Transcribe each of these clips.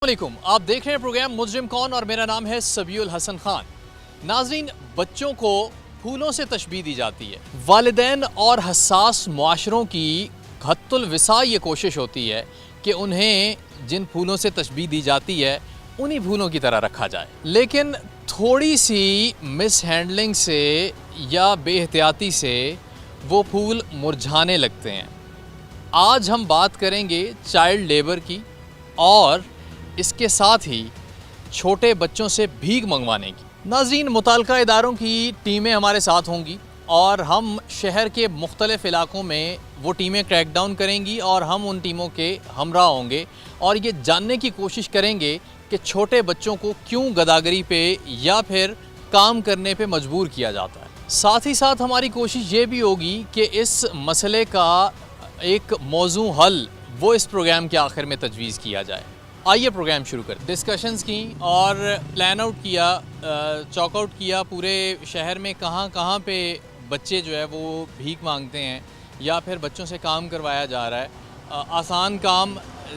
वालेकुम, आप देख रहे हैं प्रोग्राम मुजरिम कौन और मेरा नाम है सबीउल हसन खान। नाजरीन, बच्चों को फूलों से तशबीह दी जाती है। वालिदैन और हसास मुआशरों की हत्तुल विसा ये कोशिश होती है कि उन्हें जिन फूलों से तशबीह दी जाती है उन्हीं फूलों की तरह रखा जाए, लेकिन थोड़ी सी मिस हैंडलिंग से या बेहतियाती से वो फूल मुरझाने लगते हैं। आज हम बात करेंगे चाइल्ड लेबर की और इसके साथ ही छोटे बच्चों से भीख मंगवाने की। नाज़रीन, मुताल्लिका इदारों की टीमें हमारे साथ होंगी और हम शहर के मुख्तलिफ़ इलाक़ों में वो टीमें क्रैक डाउन करेंगी और हम उन टीमों के हमरा होंगे और ये जानने की कोशिश करेंगे कि छोटे बच्चों को क्यों गदागरी पे या फिर काम करने पे मजबूर किया जाता है। साथ ही साथ हमारी कोशिश ये भी होगी कि इस मसले का एक मौजू हल वो इस प्रोग्राम के आखिर में तजवीज़ किया जाए। आइए प्रोग्राम शुरू करें। डिस्कशंस की और प्लान आउट किया, चॉक आउट किया पूरे शहर में कहाँ कहाँ पे बच्चे जो है वो भीख मांगते हैं या फिर बच्चों से काम करवाया जा रहा है। आसान काम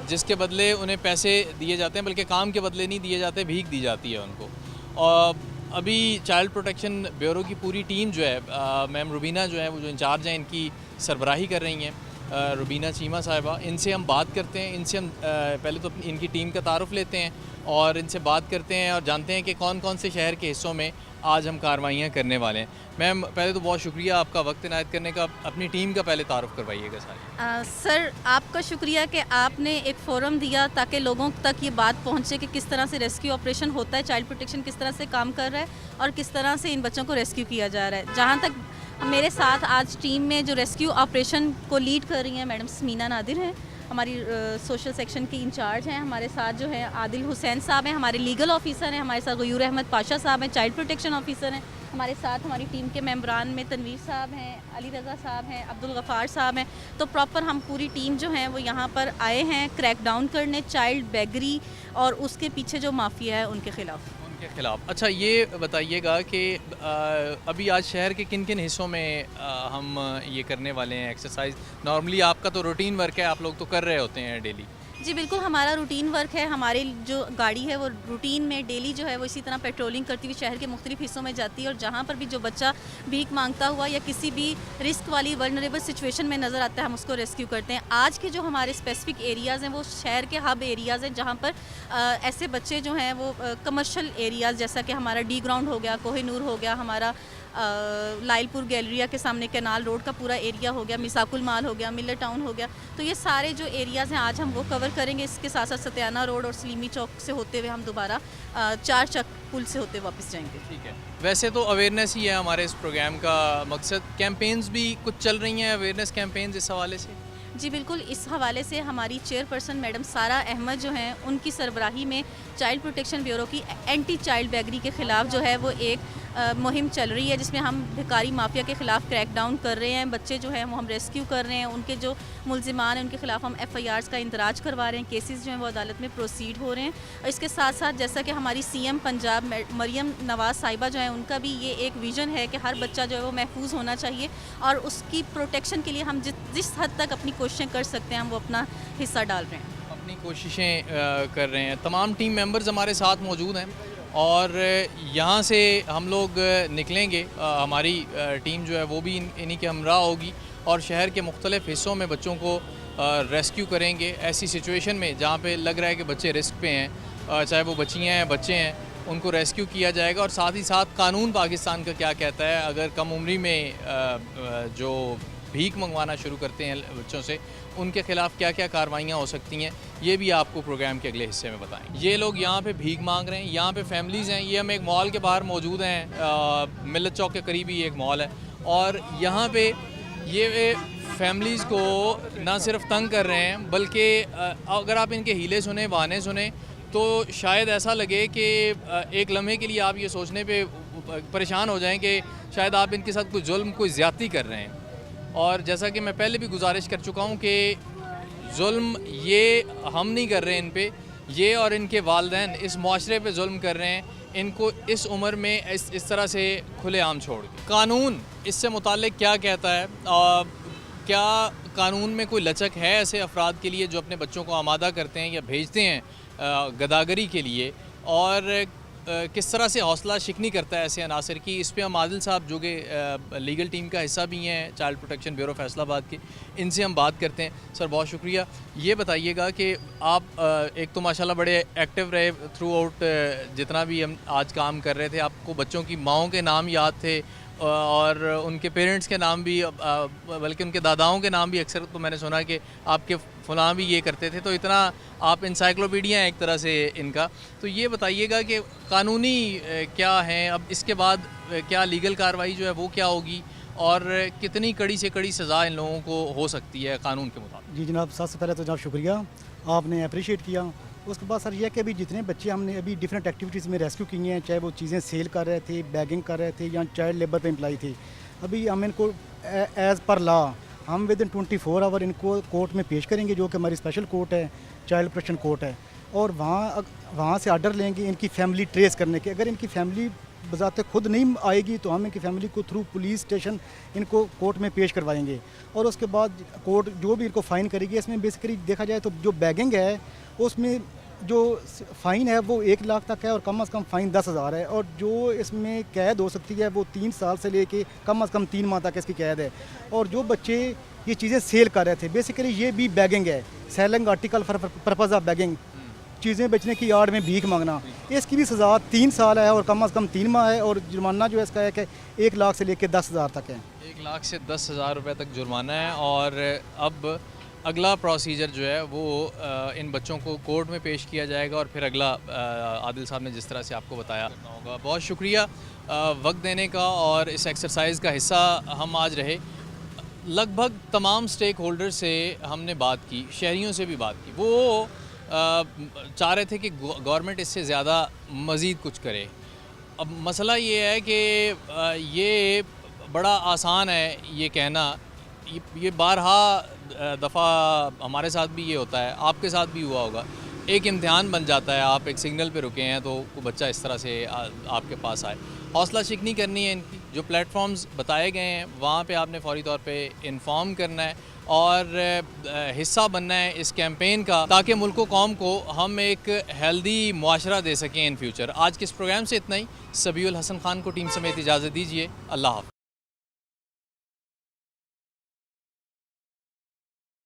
जिसके बदले उन्हें पैसे दिए जाते हैं, बल्कि काम के बदले नहीं दिए जाते, भीख दी जाती है उनको। और अभी चाइल्ड प्रोटेक्शन ब्यूरो की पूरी टीम जो है, मैम रुबीना जो है वो जो इंचार्ज हैं, इनकी सरबराही कर रही हैं, रुबीना चीमा साहिबा। इनसे हम बात करते हैं, इनसे हम पहले तो इनकी टीम का तारुफ़ लेते हैं और इनसे बात करते हैं और जानते हैं कि कौन कौन से शहर के हिस्सों में आज हम कार्रवाइयाँ करने वाले हैं। मैम, पहले तो बहुत शुक्रिया आपका वक्त इनायत करने का। अपनी टीम का पहले तारुफ़ करवाइएगा सारी। सर, आपका शुक्रिया कि आपने एक फ़ोरम दिया ताकि लोगों तक ये बात पहुँचे कि किस तरह से रेस्क्यू ऑपरेशन होता है, चाइल्ड प्रोटेक्शन किस तरह से काम कर रहा है और किस तरह से इन बच्चों को रेस्क्यू किया जा रहा है। जहाँ तक मेरे साथ आज टीम में जो रेस्क्यू ऑपरेशन को लीड कर रही हैं मैडम स्मीना नादिर हैं, हमारी सोशल सेक्शन की इंचार्ज हैं। हमारे साथ जो है आदिल हुसैन साहब हैं, हमारे लीगल ऑफिसर हैं। हमारे साथ गयूर अहमद पाशा साहब हैं, चाइल्ड प्रोटेक्शन ऑफिसर हैं। हमारे साथ हमारी टीम के मेंबरान में तनवीर साहब हैं, अली रज़ा साहब हैं, अब्दुल गफ़ार साहब हैं। तो प्रॉपर हम पूरी टीम जो है वो यहाँ पर आए हैं क्रैक डाउन करने चाइल्ड बेगरी और उसके पीछे जो माफिया है उनके खिलाफ। अच्छा, ये बताइएगा कि अभी आज शहर के किन किन हिस्सों में हम ये करने वाले हैं एक्सरसाइज? नॉर्मली आपका तो रूटीन वर्क है, आप लोग तो कर रहे होते हैं डेली। जी बिल्कुल, हमारा रूटीन वर्क है। हमारी जो गाड़ी है वो रूटीन में डेली जो है वो इसी तरह पेट्रोलिंग करती हुई शहर के मुख्तलिफ हिस्सों में जाती है और जहाँ पर भी जो बच्चा भीख मांगता हुआ या किसी भी रिस्क वाली वल्नरेबल सिचुएशन में नज़र आता है, हम उसको रेस्क्यू करते हैं। आज के जो हमारे स्पेसिफिक एरियाज़ हैं वो शहर के हब एरियाज़ हैं जहाँ पर ऐसे बच्चे जो हैं वो कमर्शल एरियाज़, जैसा कि हमारा डी ग्राउंड हो गया, कोहिनूर हो गया, हमारा लाइलपुर गैलरिया के सामने कैनाल रोड का पूरा एरिया हो गया, मिसाकुल माल हो गया, मिलर टाउन हो गया। तो ये सारे जो एरियाज़ हैं आज हम वो कवर करेंगे। इसके साथ साथ सत्याना रोड और सलीमी चौक से होते हुए हम दोबारा चार चक पुल से होते वापस जाएंगे। ठीक है, वैसे तो अवेयरनेस ही है हमारे इस प्रोग्राम का मकसद। कैंपेन्स भी कुछ चल रही हैं, अवेयरनेस कैंपेन्स इस हवाले से? जी बिल्कुल, इस हवाले से हमारी चेयरपर्सन मैडम सारा अहमद जो हैं उनकी सरबराही में चाइल्ड प्रोटेक्शन ब्यूरो की एंटी चाइल्ड बेगरी के ख़िलाफ़ जो है वो एक मुहिम चल रही है, जिसमें हम भिखारी माफिया के ख़िलाफ़ क्रैक डाउन कर रहे हैं। बच्चे जो हैं वो हम रेस्क्यू कर रहे हैं, उनके जो मुलजिमान हैं उनके ख़िलाफ़ हम FIRs का इंदराज करवा रहे हैं, केसेस जो हैं वो अदालत में प्रोसीड हो रहे हैं। और इसके साथ साथ जैसा कि हमारी CM पंजाब मरियम नवाज़ साहिबा जो है उनका भी ये एक विज़न है कि हर बच्चा जो है वो महफूज होना चाहिए और उसकी प्रोटेक्शन के लिए हम जिस हद तक अपनी कोशिशें कर सकते हैं हम वो अपना हिस्सा डाल रहे हैं, अपनी कोशिशें कर रहे हैं। तमाम टीम मेंबर्स हमारे साथ मौजूद हैं और यहाँ से हम लोग निकलेंगे। हमारी टीम जो है वो भी इन्हीं के हमरा होगी और शहर के मुख्तलिफ़ हिस्सों में बच्चों को रेस्क्यू करेंगे। ऐसी सिचुएशन में जहाँ पे लग रहा है कि बच्चे रिस्क पे हैं, चाहे वो बच्चियाँ हैं, बच्चे हैं, उनको रेस्क्यू किया जाएगा। और साथ ही साथ कानून पाकिस्तान का क्या कहता है, अगर कम उम्री में जो भीख मंगवाना शुरू करते हैं बच्चों से, उनके ख़िलाफ़ क्या क्या कार्रवाइयाँ हो सकती हैं, ये भी आपको प्रोग्राम के अगले हिस्से में बताएंगे। ये लोग यहाँ पे भीख मांग रहे हैं, यहाँ पे फैमिलीज़ हैं। ये हम एक मॉल के बाहर मौजूद हैं, मिलत चौक के करीब ही एक मॉल है और यहाँ पे ये फैमिलीज़ को ना सिर्फ तंग कर रहे हैं, बल्कि अगर आप इनके हीले सुने, बहाने सुने, तो शायद ऐसा लगे कि एक लम्हे के लिए आप ये सोचने पे परेशान हो जाएं कि शायद आप इनके साथ कोई जुल्म, कोई ज़्यादती कर रहे हैं। और जैसा कि मैं पहले भी गुजारिश कर चुका हूँ कि जुल्म ये हम नहीं कर रहे इन पे, ये और इनके वालिदैन इस माशरे पे जुल्म कर रहे हैं, इनको इस उम्र में इस तरह से खुलेआम छोड़ के। कानून इससे मुताल्लिक क्या कहता है? क्या कानून में कोई लचक है ऐसे अफराद के लिए जो अपने बच्चों को आमादा करते हैं या भेजते हैं गदागरी के लिए, और किस तरह से हौसला शिकनी करता है ऐसे अनासर की। इस पे हम आदिल साहब जो कि लीगल टीम का हिस्सा भी हैं चाइल्ड प्रोटेक्शन ब्यूरो फैसलाबाद के, इनसे हम बात करते हैं। सर बहुत शुक्रिया। ये बताइएगा कि आप एक तो माशाल्लाह बड़े एक्टिव रहे थ्रू आउट, जितना भी हम आज काम कर रहे थे, आपको बच्चों की माओं के नाम याद थे और उनके पेरेंट्स के नाम भी, बल्कि उनके दादाओं के नाम भी अक्सर तो मैंने सुना कि आपके फ़लाँ भी ये करते थे, तो इतना आप इंसाइक्लोपीडिया हैं एक तरह से इनका। तो ये बताइएगा कि कानूनी क्या हैं अब इसके बाद, क्या लीगल कार्रवाई जो है वो क्या होगी, और कितनी कड़ी से कड़ी सज़ा इन लोगों को हो सकती है कानून के मुताबिक। जी जनाब, सबसे पहले तो जनाब शुक्रिया, आपने अप्रिशिएट किया। उसके बाद सर यह कि अभी जितने बच्चे हमने अभी डिफरेंट एक्टिविटीज़ में रेस्क्यू किए हैं, चाहे वो चीज़ें सेल कर रहे थे, बैगिंग कर रहे थे, या चाइल्ड लेबर पे एम्प्लाई थे, अभी हम इनको एज़ पर लॉ हम विद इन 24 आवर इनको कोर्ट में पेश करेंगे, जो कि हमारी स्पेशल कोर्ट है, चाइल्ड प्रोटेक्शन कोर्ट है। और वहाँ से आर्डर लेंगे इनकी फैमिली ट्रेस करने के। अगर इनकी फैमिली बजाते खुद नहीं आएगी तो हम इनकी फैमिली को थ्रू पुलिस स्टेशन इनको कोर्ट में पेश करवाएंगे, और उसके बाद कोर्ट जो भी इनको फ़ाइन करेगी। इसमें बेसिकली देखा जाए तो जो बैगिंग है उसमें जो फ़ाइन है वो 1 लाख तक है, और कम से कम फ़ाइन 10,000 है, और जो इसमें कैद हो सकती है वो 3 साल से लेके कम से कम 3 माह तक इसकी कैद है। और जो बच्चे ये चीज़ें सेल कर रहे थे, बेसिकली ये भी बैगिंग है, selling article for purpose of bagging, चीज़ें बेचने की आड़ में भीख मांगना, इसकी भी सज़ा 3 साल है और कम से कम 3 माह है, और जुर्माना जो है इसका है कि 1 लाख से लेकर 10,000 तक है। 1 लाख से 10,000 रुपये तक जुर्माना है। और अब अगला प्रोसीजर जो है वो इन बच्चों को कोर्ट में पेश किया जाएगा, और फिर अगला आदिल साहब ने जिस तरह से आपको बताया करना होगा। बहुत शुक्रिया वक्त देने का, और इस एक्सरसाइज का हिस्सा हम आज रहे। लगभग तमाम स्टेक होल्डर से हमने बात की, शहरियों से भी बात की। वो चाह रहे थे कि गवर्नमेंट इससे ज़्यादा मज़ीद कुछ करे। अब मसला ये है कि ये बड़ा आसान है ये कहना, ये बारहा दफ़ा हमारे साथ भी ये होता है, आपके साथ भी हुआ होगा। एक इम्तिहान बन जाता है, आप एक सिग्नल पे रुके हैं तो वो बच्चा इस तरह से आपके पास आए। हौसला शिकनी करनी है इनकी, जो प्लेटफॉर्म्स बताए गए हैं वहाँ पे आपने फौरी तौर पे इन्फॉर्म करना है और हिस्सा बनना है इस कैंपेन का, ताकि मुल्क व कौम को हम एक हेल्दी मुआशरा दे सकें इन फ्यूचर। आज के इस प्रोग्राम से इतना ही। सबीउल हसन खान को टीम समेत इजाज़त दीजिए। अल्लाह हाफ़िज़।